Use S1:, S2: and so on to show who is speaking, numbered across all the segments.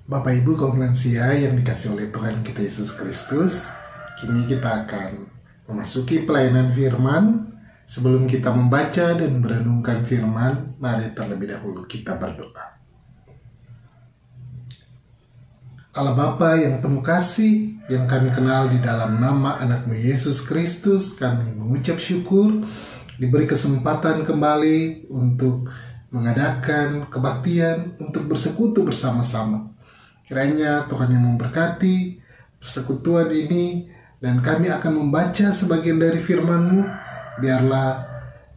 S1: Bapak Ibu kaum lansia yang dikasih oleh Tuhan kita Yesus Kristus, kini kita akan memasuki pelayanan firman. Sebelum kita membaca dan merenungkan firman, mari terlebih dahulu kita berdoa. Allah Bapa yang penuh kasih, yang kami kenal di dalam nama anak-Mu Yesus Kristus, kami mengucap syukur diberi kesempatan kembali untuk mengadakan kebaktian, untuk bersekutu bersama-sama. Kiranya Tuhan yang memberkati persekutuan ini, dan kami akan membaca sebagian dari firman-Mu. Biarlah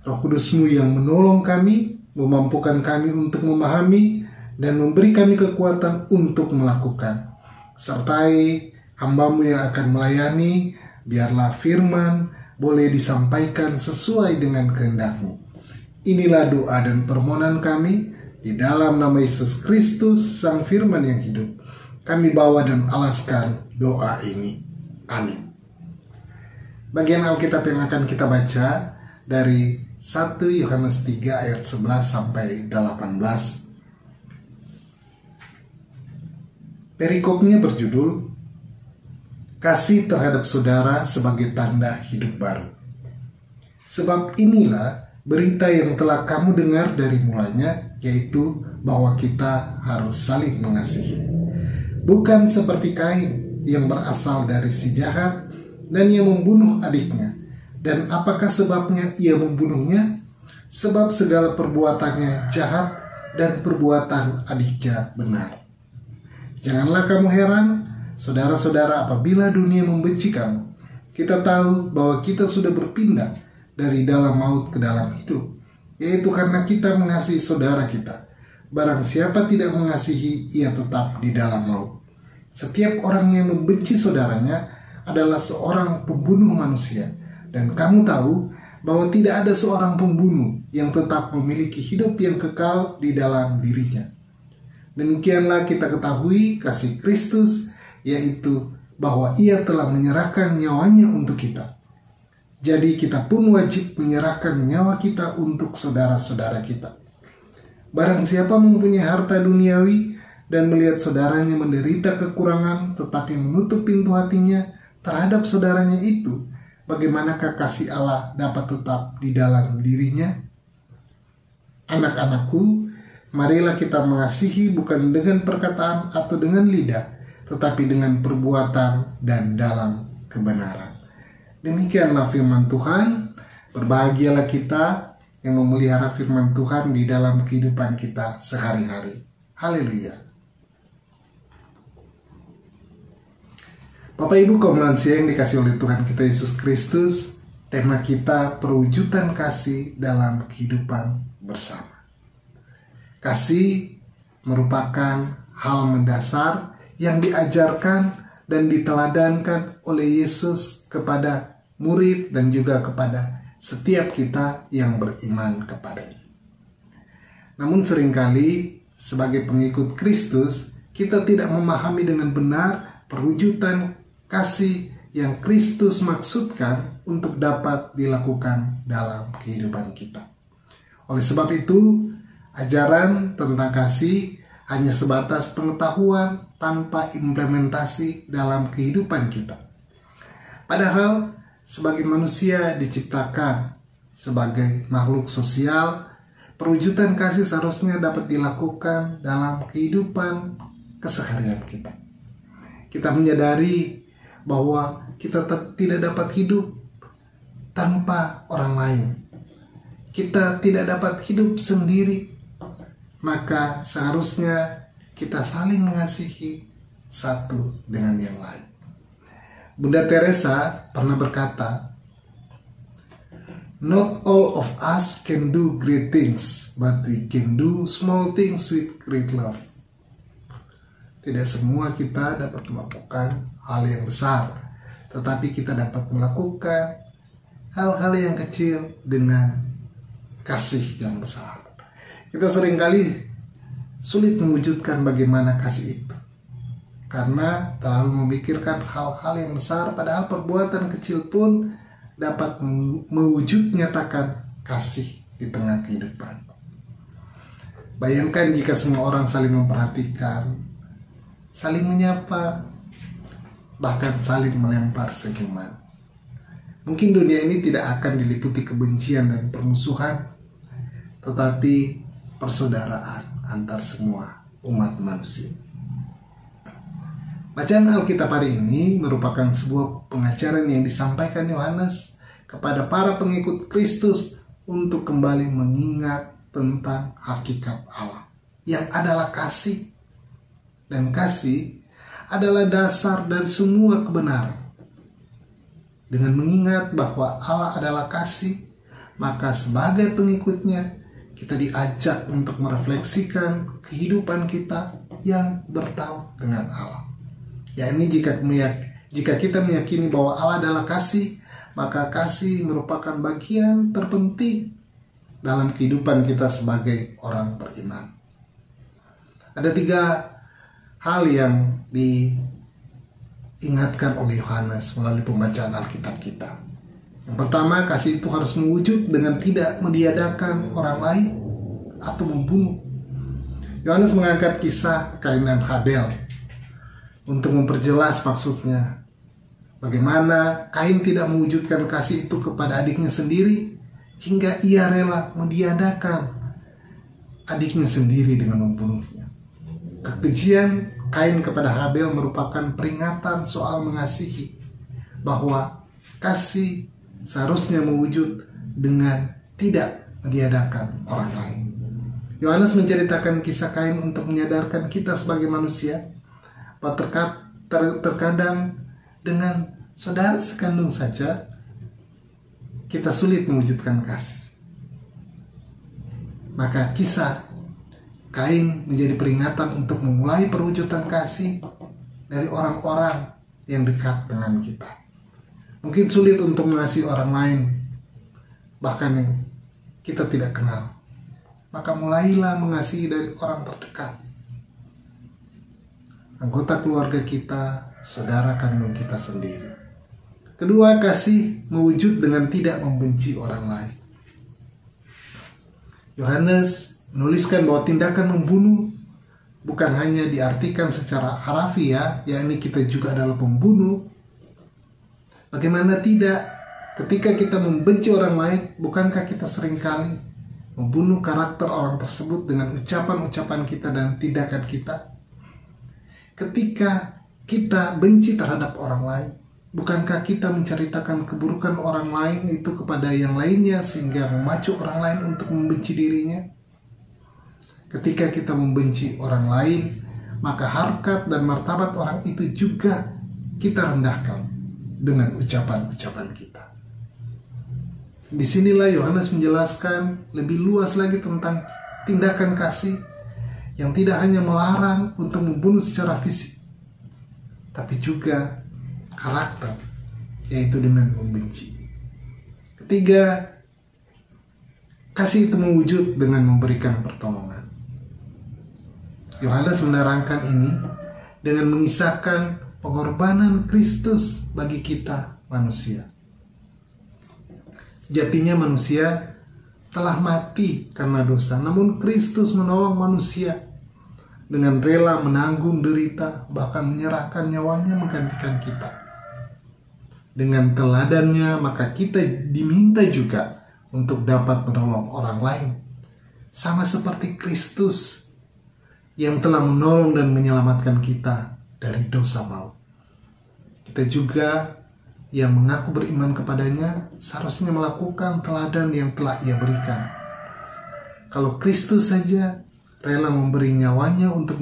S1: Roh Kudus-Mu yang menolong kami, memampukan kami untuk memahami, dan memberi kami kekuatan untuk melakukan. Sertai hamba-Mu yang akan melayani, biarlah firman boleh disampaikan sesuai dengan kehendak-Mu. Inilah doa dan permohonan kami, di dalam nama Yesus Kristus, Sang Firman yang hidup. Kami bawa dan alaskan doa ini. Amin. Bagian Alkitab yang akan kita baca dari 1 Yohanes 3 ayat 11 sampai 18. Perikopnya berjudul Kasih terhadap saudara sebagai tanda hidup baru. Sebab inilah berita yang telah kamu dengar dari mulanya, yaitu bahwa kita harus saling mengasihi. Bukan seperti Kain yang berasal dari si jahat dan ia membunuh adiknya. Dan apakah sebabnya ia membunuhnya? Sebab segala perbuatannya jahat dan perbuatan adiknya benar. Janganlah kamu heran, saudara-saudara, apabila dunia membenci kamu. Kita tahu bahwa kita sudah berpindah dari dalam maut ke dalam hidup, yaitu karena kita mengasihi saudara kita. Barang siapa tidak mengasihi, ia tetap di dalam maut. Setiap orang yang membenci saudaranya adalah seorang pembunuh manusia. Dan kamu tahu bahwa tidak ada seorang pembunuh yang tetap memiliki hidup yang kekal di dalam dirinya. Demikianlah kita ketahui kasih Kristus, yaitu bahwa ia telah menyerahkan nyawanya untuk kita. Jadi kita pun wajib menyerahkan nyawa kita untuk saudara-saudara kita. Barang siapa mempunyai harta duniawi dan melihat saudaranya menderita kekurangan, tetapi menutup pintu hatinya terhadap saudaranya itu, bagaimanakah kasih Allah dapat tetap di dalam dirinya? Anak-anakku, marilah kita mengasihi bukan dengan perkataan atau dengan lidah, tetapi dengan perbuatan dan dalam kebenaran. Demikianlah firman Tuhan. Berbahagialah kita yang memelihara firman Tuhan di dalam kehidupan kita sehari-hari. Haleluya. Bapak Ibu kaum lansia yang dikasih oleh Tuhan kita Yesus Kristus, tema kita perwujudan kasih dalam kehidupan bersama. Kasih merupakan hal mendasar yang diajarkan dan diteladankan oleh Yesus kepada murid dan juga kepada setiap kita yang beriman kepadanya. Namun seringkali sebagai pengikut Kristus, kita tidak memahami dengan benar perwujudan kasih yang Kristus maksudkan untuk dapat dilakukan dalam kehidupan kita. Oleh sebab itu, ajaran tentang kasih hanya sebatas pengetahuan tanpa implementasi dalam kehidupan kita. Padahal, sebagai manusia diciptakan sebagai makhluk sosial, perwujudan kasih seharusnya dapat dilakukan dalam kehidupan keseharian kita. Kita menyadari bahwa kita tidak dapat hidup tanpa orang lain. Kita tidak dapat hidup sendiri. Maka seharusnya kita saling mengasihi satu dengan yang lain. Bunda Teresa pernah berkata, "Not all of us can do great things, but we can do small things with great love." Tidak semua kita dapat melakukan hal yang besar, tetapi kita dapat melakukan hal-hal yang kecil dengan kasih yang besar. Kita seringkali sulit mewujudkan bagaimana kasih itu, karena terlalu memikirkan hal-hal yang besar, padahal perbuatan kecil pun dapat mewujud nyatakan kasih di tengah kehidupan. Bayangkan jika semua orang saling memperhatikan, saling menyapa, bahkan saling melempar senyuman. Mungkin dunia ini tidak akan diliputi kebencian dan permusuhan, tetapi persaudaraan antar semua umat manusia. Bacaan Alkitab hari ini merupakan sebuah pengajaran yang disampaikan Yohanes kepada para pengikut Kristus untuk kembali mengingat tentang hakikat Allah, yang adalah kasih. Dan kasih adalah dasar dari semua kebenaran. Dengan mengingat bahwa Allah adalah kasih, maka sebagai pengikutnya, kita diajak untuk merefleksikan kehidupan kita yang bertaut dengan Allah. Yakni jika kita meyakini bahwa Allah adalah kasih, maka kasih merupakan bagian terpenting dalam kehidupan kita sebagai orang beriman. Ada 3 hal yang diingatkan oleh Yohanes melalui pembacaan Alkitab kita. Yang pertama, kasih itu harus mewujud dengan tidak meniadakan orang lain atau membunuh. Yohanes mengangkat kisah Kain dan Habel untuk memperjelas maksudnya. Bagaimana Kain tidak mewujudkan kasih itu kepada adiknya sendiri hingga ia rela meniadakan adiknya sendiri dengan membunuhnya. Kekejian Kain kepada Habel merupakan peringatan soal mengasihi, bahwa kasih seharusnya mewujud dengan tidak meniadakan orang lain. Yohanes menceritakan kisah Kain untuk menyadarkan kita sebagai manusia bahwa terkadang dengan saudara sekandung saja kita sulit mewujudkan kasih. Maka kisah Kain menjadi peringatan untuk memulai perwujudan kasih dari orang-orang yang dekat dengan kita. Mungkin sulit untuk mengasihi orang lain, bahkan yang kita tidak kenal. Maka mulailah mengasihi dari orang terdekat, anggota keluarga kita, saudara kandung kita sendiri. Kedua, kasih mewujud dengan tidak membenci orang lain. Yohanes menuliskan bahwa tindakan membunuh bukan hanya diartikan secara harafiah, yakni kita juga adalah pembunuh. Bagaimana tidak, ketika kita membenci orang lain, bukankah kita seringkali membunuh karakter orang tersebut dengan ucapan-ucapan kita dan tindakan kita? Ketika kita benci terhadap orang lain, bukankah kita menceritakan keburukan orang lain itu kepada yang lainnya sehingga memacu orang lain untuk membenci dirinya? Ketika kita membenci orang lain, maka harkat dan martabat orang itu juga kita rendahkan dengan ucapan-ucapan kita. Disinilah Yohanes menjelaskan lebih luas lagi tentang tindakan kasih yang tidak hanya melarang untuk membunuh secara fisik, tapi juga karakter, yaitu dengan membenci. Ketiga, kasih itu mewujud dengan memberikan pertolongan. Yohanes menerangkan ini dengan mengisahkan pengorbanan Kristus bagi kita manusia. Sejatinya manusia telah mati karena dosa, namun Kristus menolong manusia dengan rela menanggung derita, bahkan menyerahkan nyawanya menggantikan kita. Dengan teladannya, maka kita diminta juga untuk dapat menolong orang lain, sama seperti Kristus yang telah menolong dan menyelamatkan kita dari dosa maut. Kita juga yang mengaku beriman kepadanya seharusnya melakukan teladan yang telah Ia berikan. Kalau Kristus saja rela memberi nyawanya untuk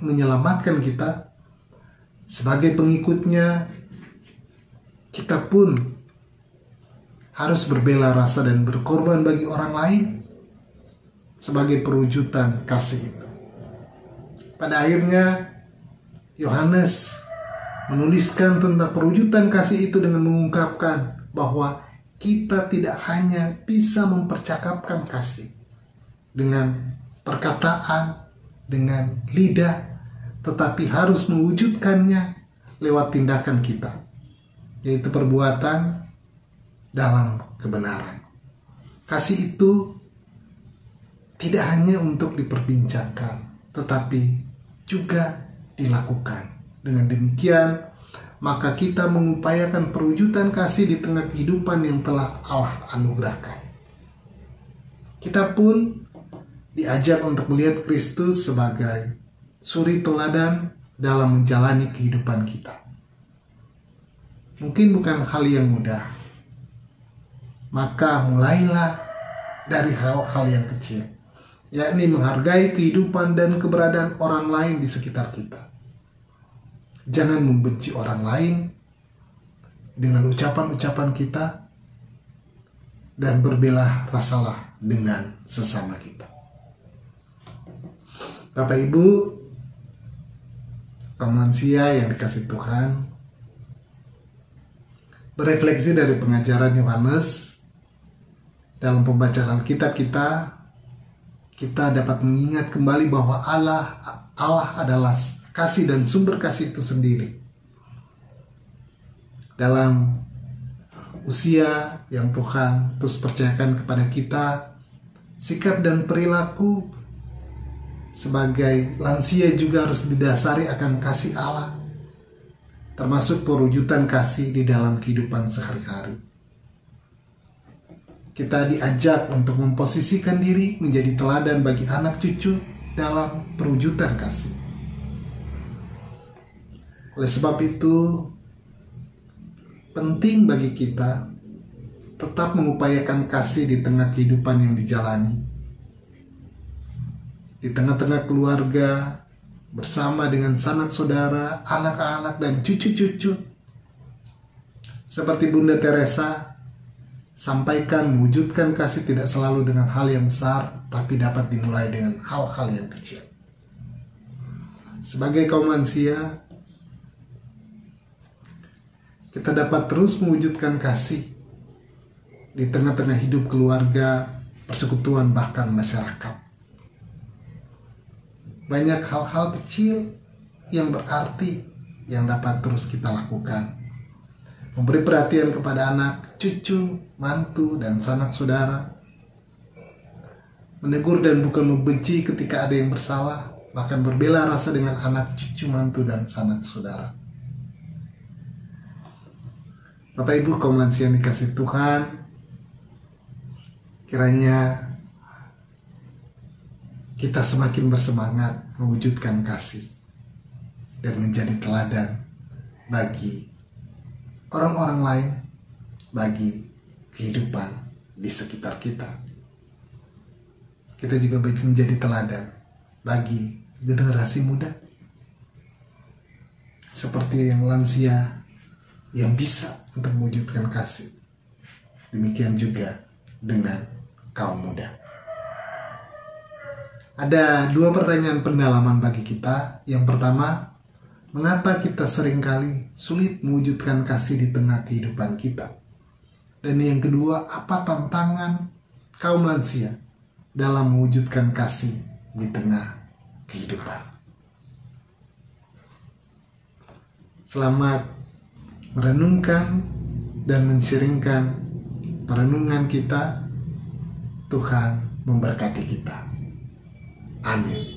S1: menyelamatkan kita, sebagai pengikutnya, kita pun harus berbela rasa dan berkorban bagi orang lain sebagai perwujudan kasih itu. Pada akhirnya, Yohanes menuliskan tentang perwujudan kasih itu dengan mengungkapkan bahwa kita tidak hanya bisa mempercakapkan kasih dengan perkataan, dengan lidah, tetapi harus mewujudkannya lewat tindakan kita, yaitu perbuatan dalam kebenaran. Kasih itu tidak hanya untuk diperbincangkan, tetapi juga dilakukan. Dengan demikian, maka kita mengupayakan perwujudan kasih di tengah kehidupan yang telah Allah anugerahkan. Kita pun diajak untuk melihat Kristus sebagai suri teladan dalam menjalani kehidupan kita. Mungkin bukan hal yang mudah, maka mulailah dari hal-hal yang kecil, yakni menghargai kehidupan dan keberadaan orang lain di sekitar kita. Jangan membenci orang lain dengan ucapan-ucapan kita, dan berbelah rasalah dengan sesama kita. Bapak Ibu, kaum lansia yang dikasihi Tuhan, berefleksi dari pengajaran Yohanes dalam pembacaan Alkitab kita dapat mengingat kembali bahwa Allah adalah kasih dan sumber kasih itu sendiri. Dalam usia yang Tuhan terus percayakan kepada kita, sikap dan perilaku sebagai lansia juga harus didasari akan kasih Allah, termasuk perwujudan kasih di dalam kehidupan sehari-hari. Kita diajak untuk memposisikan diri menjadi teladan bagi anak cucu dalam perwujudan kasih. Oleh sebab itu, penting bagi kita tetap mengupayakan kasih di tengah kehidupan yang dijalani, di tengah-tengah keluarga, bersama dengan sanak saudara, anak-anak, dan cucu-cucu. Seperti Bunda Teresa sampaikan, mewujudkan kasih tidak selalu dengan hal yang besar, tapi dapat dimulai dengan hal-hal yang kecil. Sebagai kaum lansia, kita dapat terus mewujudkan kasih di tengah-tengah hidup keluarga, persekutuan, bahkan masyarakat. Banyak hal-hal kecil yang berarti yang dapat terus kita lakukan. Memberi perhatian kepada anak, cucu, mantu, dan sanak saudara. Menegur dan bukan membenci ketika ada yang bersalah, bahkan berbela rasa dengan anak, cucu, mantu, dan sanak saudara. Bapak Ibu kaum lansia yang dikasihi Tuhan, kiranya kita semakin bersemangat mewujudkan kasih dan menjadi teladan bagi orang-orang lain, bagi kehidupan di sekitar kita. Kita juga menjadi teladan bagi generasi muda, seperti yang lansia yang bisa untuk mewujudkan kasih. Demikian juga dengan kaum muda. Ada dua pertanyaan pendalaman bagi kita. Yang pertama, mengapa kita seringkali sulit mewujudkan kasih di tengah kehidupan kita? Dan yang kedua, apa tantangan kaum lansia dalam mewujudkan kasih di tengah kehidupan? Selamat merenungkan dan mensiringkan perenungan kita. Tuhan memberkati kita. Amin.